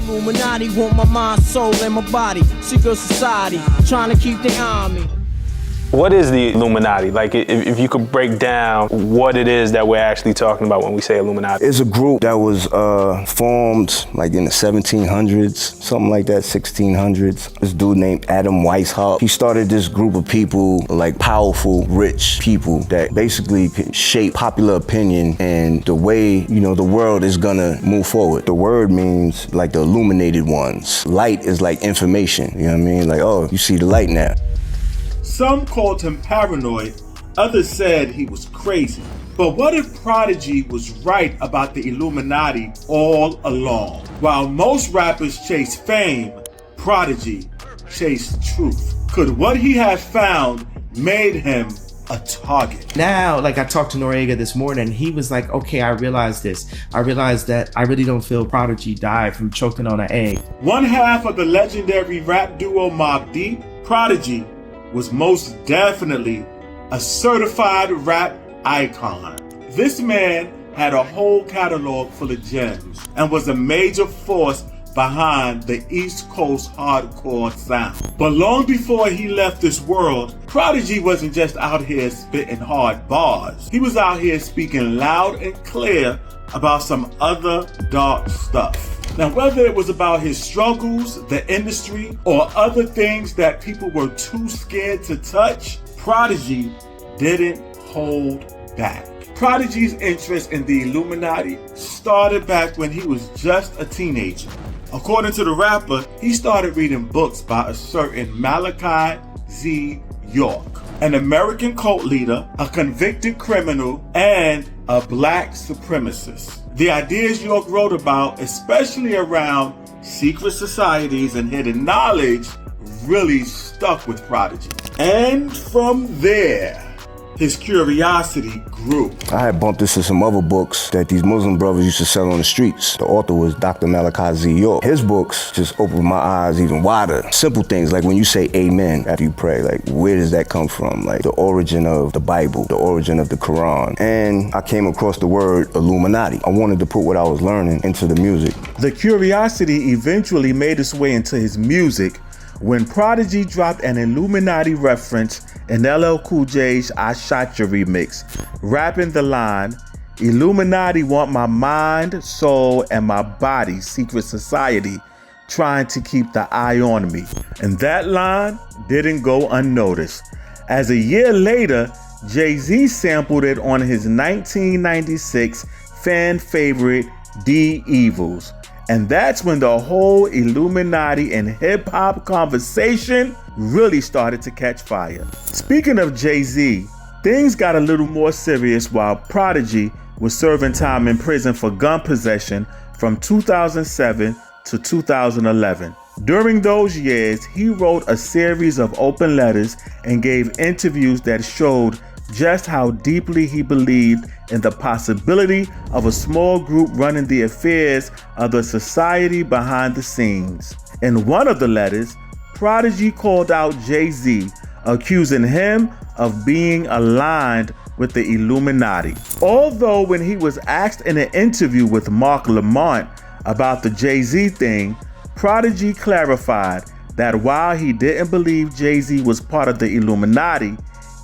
Illuminati want my mind, soul, and my body. Secret society, trying to keep their eye on me. What is the Illuminati? Like, if you could break down what it is that we're actually talking about when we say Illuminati. It's a group that was formed like in the 1700s, something like that, 1600s. This dude named Adam Weishaupt. He started this group of people, like powerful, rich people that basically could shape popular opinion and the way, the world is gonna move forward. The word means like the illuminated ones. Light is like information, you know what I mean? Like, oh, you see the light now. Some called him paranoid, others said he was crazy. But what if Prodigy was right about the Illuminati all along? While most rappers chase fame, Prodigy chased truth. Could what he had found made him a target? Now, like I talked to Noriega this morning, he was like, okay, I realized this. I realized that I really don't feel Prodigy died from choking on an egg. One half of the legendary rap duo Mobb Deep, Prodigy was most definitely a certified rap icon. This man had a whole catalog full of gems and was a major force behind the East Coast hardcore sound. But long before he left this world, Prodigy wasn't just out here spitting hard bars. He was out here speaking loud and clear about some other dark stuff. Now, whether it was about his struggles, the industry, or other things that people were too scared to touch, Prodigy didn't hold back. Prodigy's interest in the Illuminati started back when he was just a teenager. According to the rapper, he started reading books by a certain Malachi Z. York, an American cult leader, a convicted criminal, and a black supremacist. The ideas York wrote about, especially around secret societies and hidden knowledge, really stuck with Prodigy. And from there, his curiosity grew. I had bumped into some other books that these Muslim brothers used to sell on the streets. The author was Dr. Malachi Z. York. His books just opened my eyes even wider. Simple things like when you say amen after you pray, like where does that come from? Like the origin of the Bible, the origin of the Quran. And I came across the word Illuminati. I wanted to put what I was learning into the music. The curiosity eventually made its way into his music when Prodigy dropped an Illuminati reference in LL Cool J's I Shot Ya remix, rapping the line, "Illuminati want my mind, soul, and my body, secret society, trying to keep the eye on me." And that line didn't go unnoticed, as a year later, Jay-Z sampled it on his 1996 fan favorite, D Evils. And that's when the whole Illuminati and hip-hop conversation really started to catch fire. Speaking of Jay-Z, things got a little more serious while Prodigy was serving time in prison for gun possession from 2007 to 2011. During those years, he wrote a series of open letters and gave interviews that showed just how deeply he believed in the possibility of a small group running the affairs of the society behind the scenes. In one of the letters, Prodigy called out Jay-Z, accusing him of being aligned with the Illuminati. Although when he was asked in an interview with Mark Lamont about the Jay-Z thing, Prodigy clarified that while he didn't believe Jay-Z was part of the Illuminati,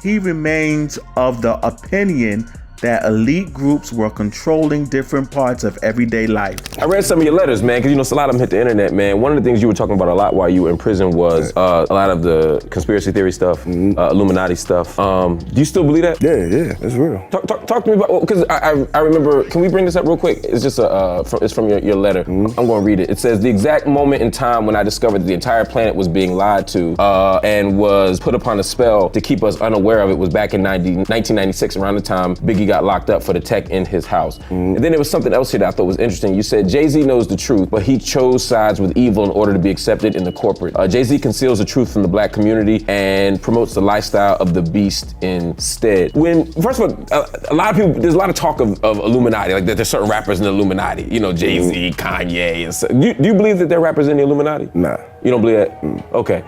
he remains of the opinion that elite groups were controlling different parts of everyday life. I read some of your letters, man, because a lot of them hit the internet, man. One of the things you were talking about a lot while you were in prison was a lot of the conspiracy theory stuff, Illuminati stuff. Do you still believe that? Yeah, it's real. Talk to me about, because I remember, can we bring this up real quick? It's just it's from your letter. I'm going to read it. It says, the exact moment in time when I discovered that the entire planet was being lied to and was put upon a spell to keep us unaware of it was back in 1996, around the time Biggie got locked up for the tech in his house. And then there was something else here that I thought was interesting. You said Jay-Z knows the truth, but he chose sides with evil in order to be accepted in the corporate. Jay-Z conceals the truth from the black community and promotes the lifestyle of the beast instead. First of all, a lot of people, there's a lot of talk of Illuminati, like that there's certain rappers in the Illuminati, Jay-Z, Kanye, and so. Do you believe that there are rappers in the Illuminati? Nah. You don't believe that? Okay.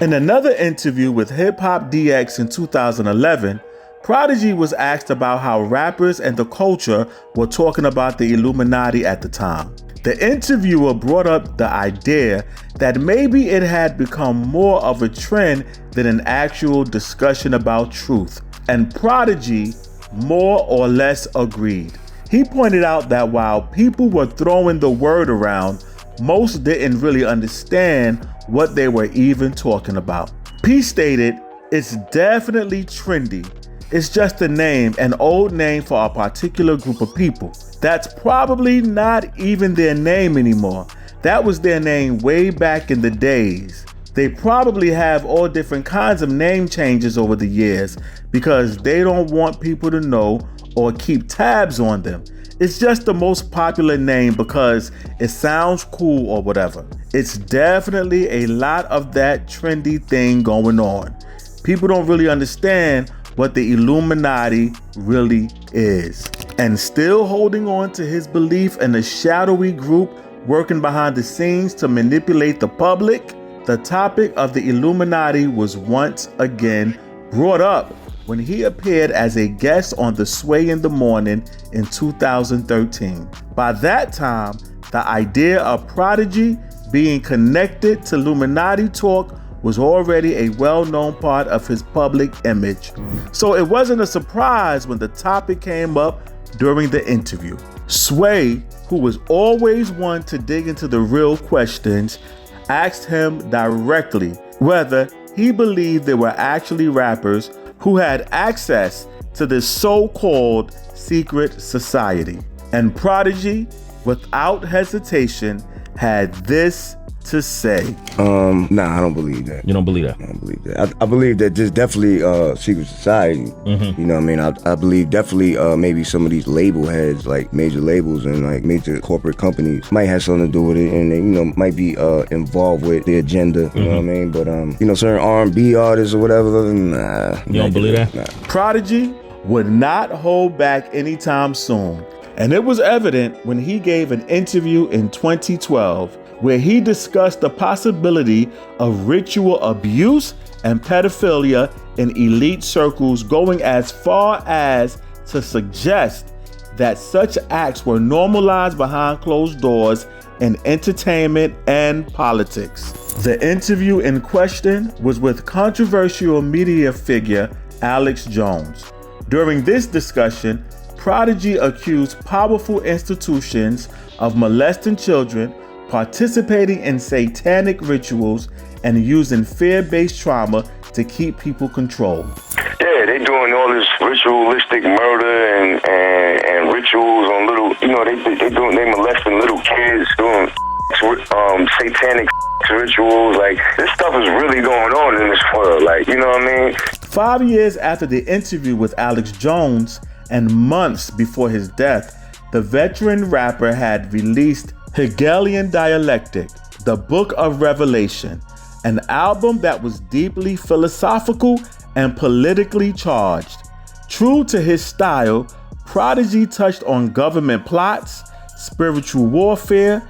In another interview with Hip Hop DX in 2011, Prodigy was asked about how rappers and the culture were talking about the Illuminati at the time. The interviewer brought up the idea that maybe it had become more of a trend than an actual discussion about truth, and Prodigy more or less agreed. He pointed out that while people were throwing the word around, most didn't really understand what they were even talking about. P stated, "It's definitely trendy. It's just a name, an old name for a particular group of people. That's probably not even their name anymore. That was their name way back in the days. They probably have all different kinds of name changes over the years because they don't want people to know or keep tabs on them. It's just the most popular name because it sounds cool or whatever. It's definitely a lot of that trendy thing going on. People don't really understand what the Illuminati really is." And still holding on to his belief in a shadowy group working behind the scenes to manipulate the public, the topic of the Illuminati was once again brought up when he appeared as a guest on The Sway in the Morning in 2013. By that time, the idea of Prodigy being connected to Illuminati talk was already a well-known part of his public image. So it wasn't a surprise when the topic came up during the interview. Sway, who was always one to dig into the real questions, asked him directly whether he believed there were actually rappers who had access to this so-called secret society. And Prodigy, without hesitation, had this to say. Nah, I don't believe that. You don't believe that? I don't believe that. I believe that there's definitely secret society. You know what I mean? I believe definitely maybe some of these label heads, like major labels and like major corporate companies, might have something to do with it, and they, you know, might be involved with the agenda. You know what I mean? But you know, certain R&B artists or whatever, nah. You don't believe that? Nah. Prodigy would not hold back anytime soon, and it was evident when he gave an interview in 2012 where he discussed the possibility of ritual abuse and pedophilia in elite circles, going as far as to suggest that such acts were normalized behind closed doors in entertainment and politics. The interview in question was with controversial media figure Alex Jones. During this discussion, Prodigy accused powerful institutions of molesting children, participating in satanic rituals, and using fear-based trauma to keep people controlled. Yeah, they doing all this ritualistic murder and rituals on little, you know, they molesting little kids, doing satanic rituals. Like, this stuff is really going on in this world, like, you know what I mean? 5 years after the interview with Alex Jones and months before his death, the veteran rapper had released Hegelian Dialectic, the Book of Revelation, an album that was deeply philosophical and politically charged. True to his style, Prodigy touched on government plots, spiritual warfare,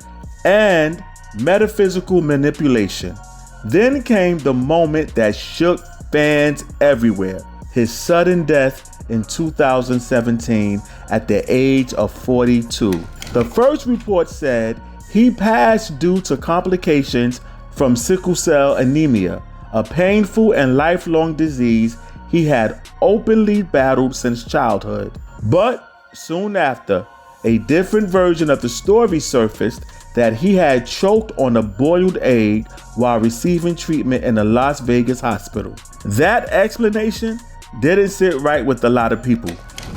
and metaphysical manipulation. Then came the moment that shook fans everywhere: his sudden death in 2017 at the age of 42. The first report said he passed due to complications from sickle cell anemia, a painful and lifelong disease he had openly battled since childhood. But soon after, a different version of the story surfaced that he had choked on a boiled egg while receiving treatment in a Las Vegas hospital. That explanation didn't sit right with a lot of people.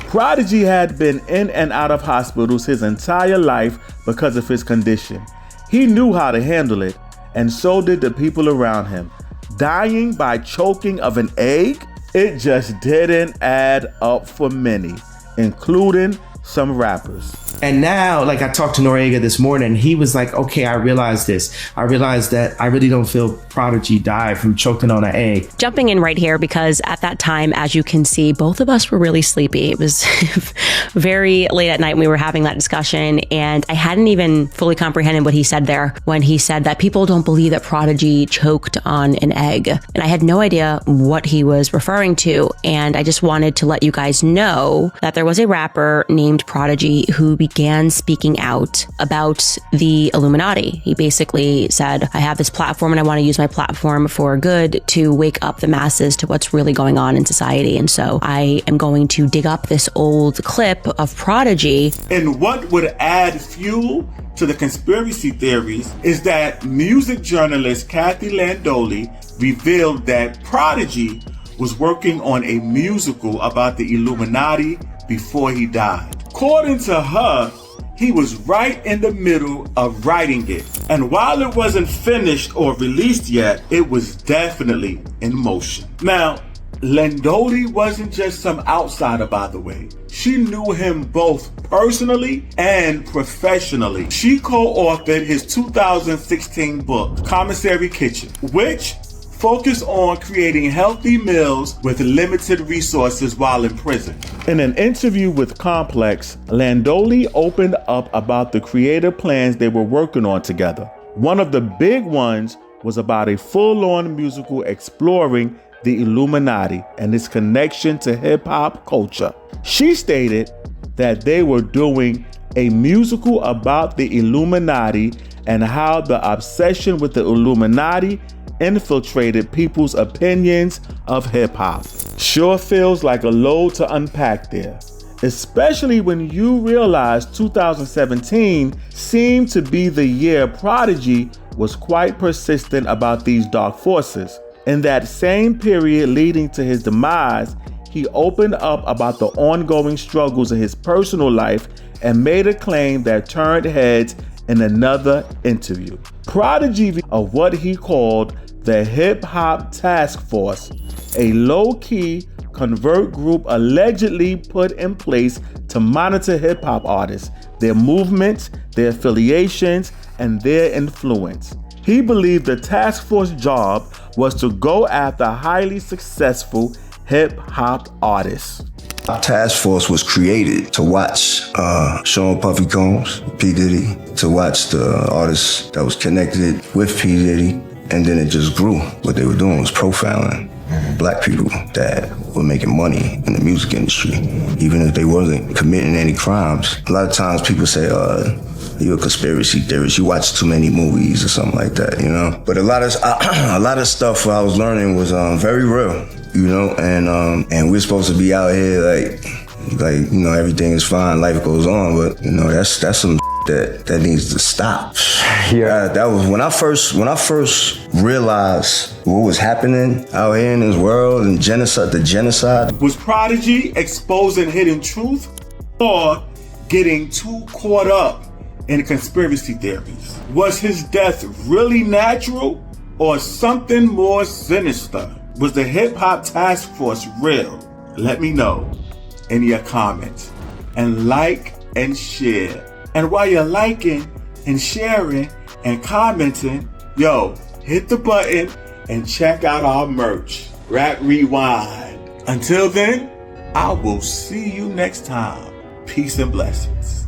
Prodigy had been in and out of hospitals his entire life because of his condition. He knew how to handle it, and so did the people around him. Dying by choking of an egg? It just didn't add up for many, including some rappers. And now, like, I talked to Noriega this morning, he was like, okay, I realized this. I realized that I really don't feel Prodigy died from choking on an egg. Jumping in right here, because at that time, as you can see, both of us were really sleepy. It was very late at night when we were having that discussion, and I hadn't even fully comprehended what he said there when he said that people don't believe that Prodigy choked on an egg. And I had no idea what he was referring to, and I just wanted to let you guys know that there was a rapper named Prodigy who began speaking out about the Illuminati. He basically said, I have this platform and I want to use my platform for good to wake up the masses to what's really going on in society. And so I am going to dig up this old clip of Prodigy. And what would add fuel to the conspiracy theories is that music journalist Kathy Landoli revealed that Prodigy was working on a musical about the Illuminati before he died. According to her, he was right in the middle of writing it. And while it wasn't finished or released yet, it was definitely in motion. Now, Landoli wasn't just some outsider, by the way. She knew him both personally and professionally. She co-authored his 2016 book, Commissary Kitchen, which focused on creating healthy meals with limited resources while in prison. In an interview with Complex, Landoli opened up about the creative plans they were working on together. One of the big ones was about a full-on musical exploring the Illuminati and its connection to hip-hop culture. She stated that they were doing a musical about the Illuminati and how the obsession with the Illuminati infiltrated people's opinions of hip-hop. Sure feels like a load to unpack there, especially when you realize 2017 seemed to be the year Prodigy was quite persistent about these dark forces. In that same period leading to his demise, he opened up about the ongoing struggles in his personal life and made a claim that turned heads in another interview. Prodigy of what he called the Hip Hop Task Force, a low-key convert group allegedly put in place to monitor hip hop artists, their movements, their affiliations, and their influence. He believed the task force job was to go after highly successful hip hop artists. Our task force was created to watch Sean Puffy Combs, P. Diddy, to watch the artists that was connected with P. Diddy, and then it just grew. What they were doing was profiling black people that were making money in the music industry, even if they wasn't committing any crimes. A lot of times people say, you're a conspiracy theorist, you watch too many movies or something like that, you know? But a lot of stuff I was learning was very real, you know? And we're supposed to be out here like, you know, everything is fine, life goes on, but, you know, that's some that needs to stop. Yeah, that was when I first realized what was happening out here in this world and the genocide. Was Prodigy exposing hidden truth or getting too caught up in conspiracy theories? Was his death really natural or something more sinister? Was the Hip Hop Task Force real? Let me know in your comments and like and share. And while you're liking and sharing and commenting, yo, hit the button and check out our merch, Rap Rewind. Until then, I will see you next time. Peace and blessings.